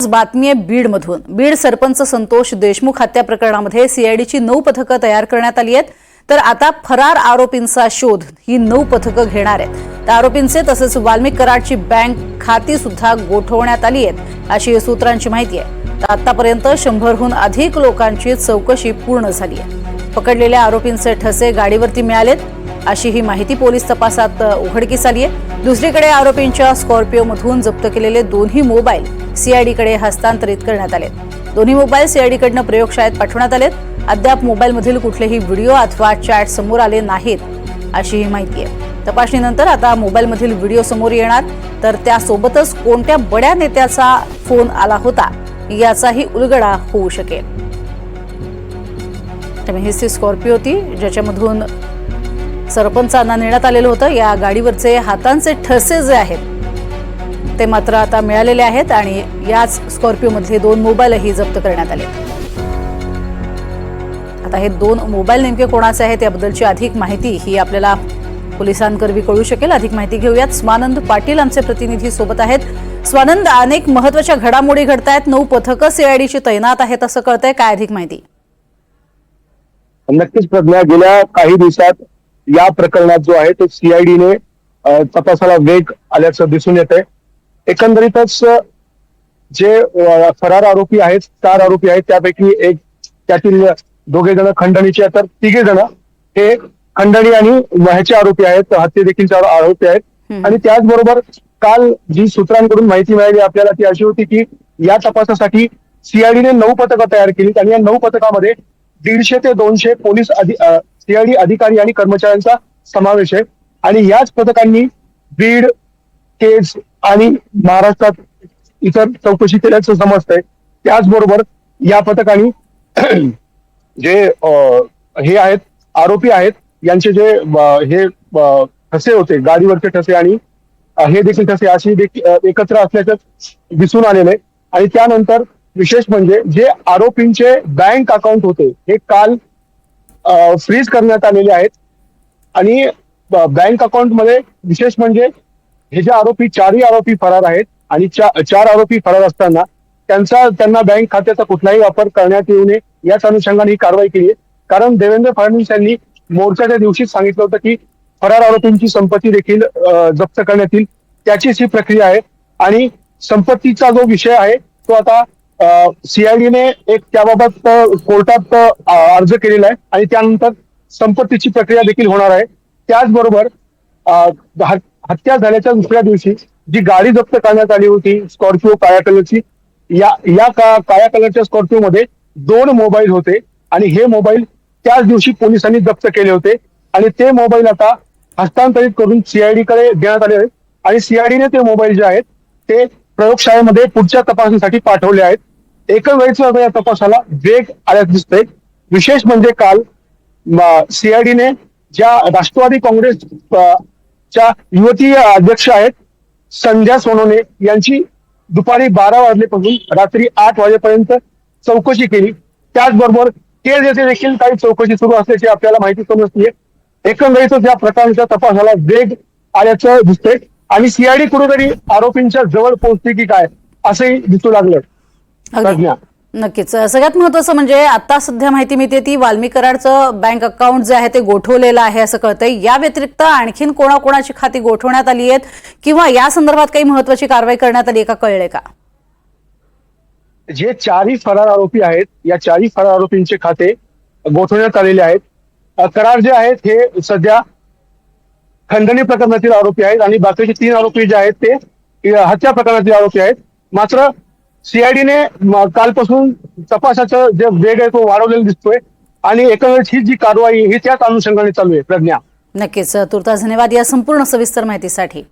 बातमी आहे बीडमधून। बीड सरपंच संतोष देशमुख हत्या प्रकरणामध्ये सीआयडीची 9 पथकं तयार करण्यात आली आहेत। तर आता फरार आरोपींचा शोध ही 9 पथकं घेणार आहेत। त्या आरोपींचे तसेच वाल्मिक कराडची बँक खाती सुद्धा गोठवण्यात आली आहेत अशी सूत्रांची माहिती आहे। तर आतापर्यंत 100हून अधिक लोकांची चौकशी पूर्ण झाली आहे। पकडलेल्या आरोपींचे ठसे गाडीवरती मिळालेत अशी ही माहिती पोलीस तपासात उघडकीस आली आहे। दुसरीकडे आरोपींच्या स्कॉर्पिओमधून जप्त केलेले दोन्ही मोबाईल सीआयडीकडे हस्तांतरित करण्यात आले। दोन्ही मोबाईल सीआयडीकडून प्रयोगशाळेत पाठवण्यात आलेत। अद्याप मोबाईलमधील कुठलेही व्हिडिओ अथवा चॅट समोर आले नाहीत अशी ही माहिती आहे। तपासणीनंतर आता मोबाईलमधील व्हिडिओ समोर येणार, तर त्यासोबतच कोणत्या बड्या नेत्याचा फोन आला होता याचाही उलगडा होऊ शकेल। त्यामुळे ही स्कॉर्पिओ होती ज्याच्यामधून सरपंचांना नेण्यात आलेलं होतं। या गाडीवरचे हातांचे ठसे जे आहेत ते मात्र आता मिळालेले आहेत आणि याच स्कॉर्पिओमधले 2 मोबाईलही जप्त करण्यात आले। आता हे 2 मोबाईल नेमके कोणाचे आहेत याबद्दलची अधिक माहिती ही आपल्याला पोलिसांकरवी कळू शकेल। अधिक माहिती घेऊयात। स्वानंद पाटील आमचे प्रतिनिधी सोबत आहेत। स्वानंद, अनेक महत्त्वाच्या घडामोडी घडतायत, 9 पथकं सीआयडीची तैनात आहेत असं कळतंय, काय अधिक माहिती? नक्कीच प्रज्ञा, गेल्या काही दिवसात या प्रकरणात जो आहे तो सीआयडीने तपासाला वेग आल्याचं दिसून येतंय। एकंदरीतच जे फरार आरोपी आहेत, 4 आरोपी आहेत, त्यापैकी एक त्यातील 2 जण खंडणीचे, तर 3 जण हे खंडणी आणि ह्याचे आरोपी आहेत, हत्ये देखील आरोपी आहेत। आणि त्याचबरोबर काल जी सूत्रांकडून माहिती मिळाली आपल्याला ती अशी होती की या तपासासाठी सीआयडीने 9 पथकं तयार केली आणि या 9 पथकामध्ये 150 ते 200 पोलीस सीआयडी अधिकारी आणि कर्मचाऱ्यांचा समावेश आहे। आणि याच पथकांनी बीड, केज आणि महाराष्ट्रात इतर चौकशी केल्याचं समजतंय। त्याचबरोबर या पथकांनी जे हे आहेत आरोपी आहेत यांचे जे हे ठसे होते, गाडीवरचे ठसे आणि हे देखील ठसे अशी एकत्र असल्याचं दिसून आलेलं आहे। आणि त्यानंतर विशेष म्हणजे जे आरोपींचे बँक अकाउंट होते हे काल फ्रीज करण्यात आलेले आहेत। आणि बँक अकाउंट मध्ये विशेष म्हणजे हे जे आरोपी 4ही आरोपी फरार आहेत आणि 4 आरोपी फरार असताना त्यांना बँक खात्याचा कुठलाही वापर करण्यात येऊ नये याच अनुषंगाने ही कारवाई केली आहे। कारण देवेंद्र फडणवीस यांनी मोर्चाच्या दिवशीच सांगितलं होतं की फरार आरोपींची संपत्ती देखील जप्त करण्यात येईल, त्याचीच ही प्रक्रिया आहे। आणि संपत्तीचा जो विषय आहे तो आता सीआयडीने एक त्याबाबत कोर्टात अर्ज केलेला आहे आणि त्यानंतर संपत्तीची प्रक्रिया देखील होणार आहे। त्याचबरोबर हत्या झाल्याच्या दुसऱ्या दिवशी जी गाडी जप्त करण्यात आली होती स्कॉर्पिओ काळ्या कलरची, या काळ्या कलरच्या स्कॉर्पिओ मध्ये 2 मोबाईल होते आणि हे मोबाईल त्याच दिवशी पोलिसांनी जप्त केले होते आणि ते मोबाईल आता हस्तांतरित करून सीआयडीकडे देण्यात आले आहेत। आणि सीआयडीने ते मोबाईल जे आहेत ते प्रयोगशाळेमध्ये पुढच्या तपासणीसाठी पाठवले आहेत। एकवेळेच या तपासाला वेग आल्याचं दिसतंय। विशेष म्हणजे काल सीआयडीने ज्या राष्ट्रवादी काँग्रेसच्या युवती अध्यक्ष आहेत संध्या सोनवणे यांची दुपारी 12 वाजल्यापासून रात्री 8 वाजेपर्यंत चौकशी केली। त्याचबरोबर केज येथे देखील काही चौकशी सुरू असल्याची आपल्याला माहिती समजतीये। एकंदरीतच या प्रकरणाच्या तपासाला वेग आल्याचं दिसतंय आणि सीआयडी कुठेतरी आरोपींच्या जवळ पोहोचते की काय असंही दिसू लागलं। नक्कीच, सगळ्यात महत्त्वाचं म्हणजे आता सध्या माहिती मिळते ती वाल्मिक कराडचं बँक अकाउंट जे आहे ते गोठवलेलं आहे असं कळतंय। या व्यतिरिक्त आणखीन कोणाकोणाची खाती गोठवण्यात आली आहेत किंवा या संदर्भात काही महत्त्वाची कारवाई करण्यात आली का, कळले का? जे 4ही फरार आरोपी आहेत या 4ही फरार आरोपींचे खाते गोठवण्यात आलेले आहेत। कराड जे आहेत हे सध्या खंडणी प्रकरणातील आरोपी आहेत आणि बाकीचे 3 आरोपी जे आहेत ते हत्या प्रकरणातील आरोपी आहेत। मात्र सीआयडीने कालपासून तपासाचं जे वेग आहे तो वाढवलेला दिसतोय आणि एकंदरीत ही जी कारवाई ही त्याच अनुषंगाने चालू आहे। प्रज्ञा, नक्कीच, तुर्तास धन्यवाद या संपूर्ण सविस्तर माहितीसाठी।